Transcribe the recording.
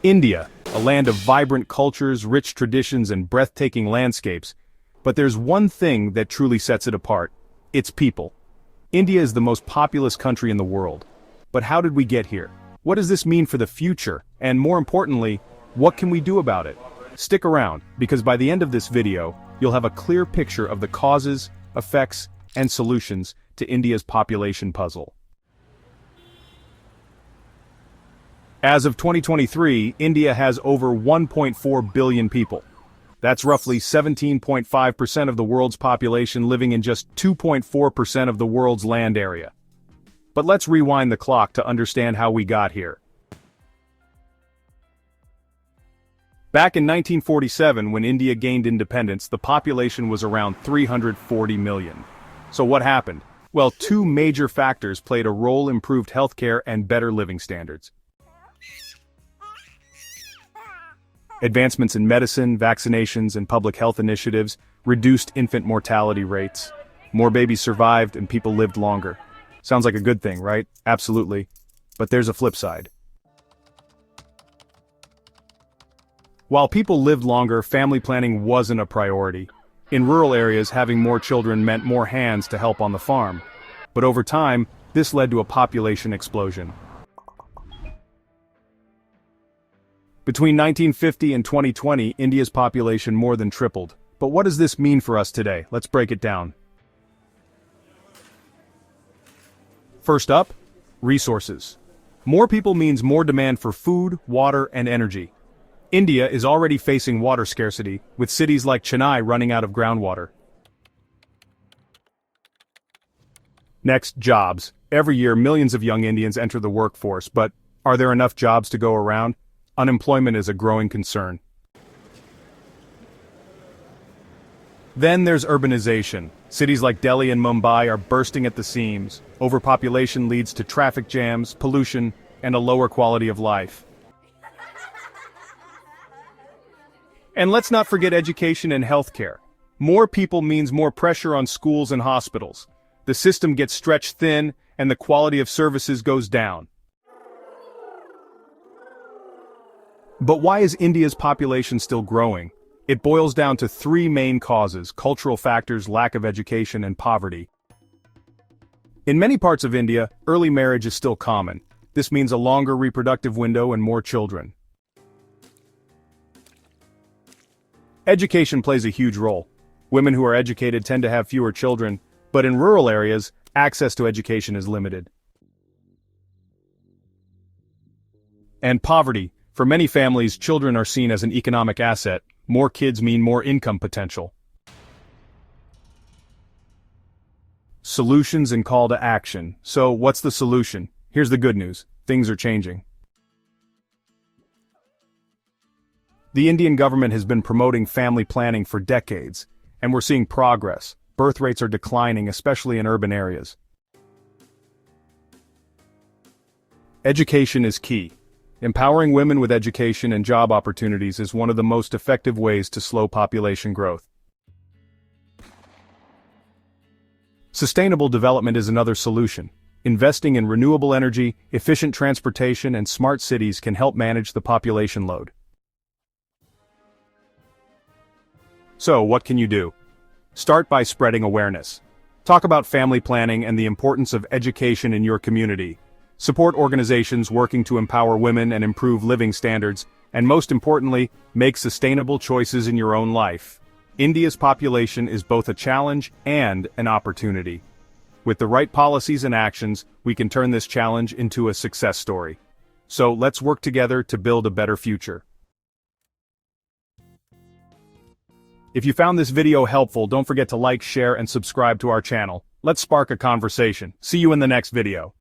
India, a land of vibrant cultures, rich traditions, and breathtaking landscapes. But there's one thing that truly sets it apart: its people. India is the most populous country in the world. But how did we get here? What does this mean for the future? And more importantly, what can we do about it? Stick around, because by the end of this video, you'll have a clear picture of the causes, effects, and solutions to India's population puzzle. As of 2023, India has over 1.4 billion people. That's roughly 17.5% of the world's population living in just 2.4% of the world's land area. But let's rewind the clock to understand how we got here. Back in 1947, when India gained independence, the population was around 340 million. So what happened? Well, two major factors played a role: improved healthcare and better living standards. Advancements in medicine, vaccinations, and public health initiatives reduced infant mortality rates. More babies survived and people lived longer. Sounds like a good thing, right? Absolutely. But there's a flip side. While people lived longer, family planning wasn't a priority. In rural areas, having more children meant more hands to help on the farm. But over time, this led to a population explosion. Between 1950 and 2020, India's population more than tripled. But what does this mean for us today? Let's break it down. First up, resources. More people means more demand for food, water, and energy. India is already facing water scarcity, with cities like Chennai running out of groundwater. Next, jobs. Every year, millions of young Indians enter the workforce, but are there enough jobs to go around? Unemployment is a growing concern. Then there's urbanization. Cities like Delhi and Mumbai are bursting at the seams. Overpopulation leads to traffic jams, pollution, and a lower quality of life. And let's not forget education and healthcare. More people means more pressure on schools and hospitals. The system gets stretched thin, and the quality of services goes down. But why is India's population still growing? It boils down to three main causes: cultural factors, lack of education, and poverty. In many parts of India, early marriage is still common. This means a longer reproductive window and more children. Education plays a huge role. Women who are educated tend to have fewer children, but in rural areas, access to education is limited. And poverty. For many families, children are seen as an economic asset. More kids mean more income potential. Solutions and call to action. So, what's the solution? Here's the good news: things are changing. The Indian government has been promoting family planning for decades, and we're seeing progress. Birth rates are declining, especially in urban areas. Education is key. Empowering women with education and job opportunities is one of the most effective ways to slow population growth. Sustainable development is another solution. Investing in renewable energy, efficient transportation, and smart cities can help manage the population load. So, what can you do? Start by spreading awareness. Talk about family planning and the importance of education in your community. Support organizations working to empower women and improve living standards, and most importantly, make sustainable choices in your own life. India's population is both a challenge and an opportunity. With the right policies and actions, we can turn this challenge into a success story. So let's work together to build a better future. If you found this video helpful, don't forget to like, share, and subscribe to our channel. Let's spark a conversation. See you in the next video.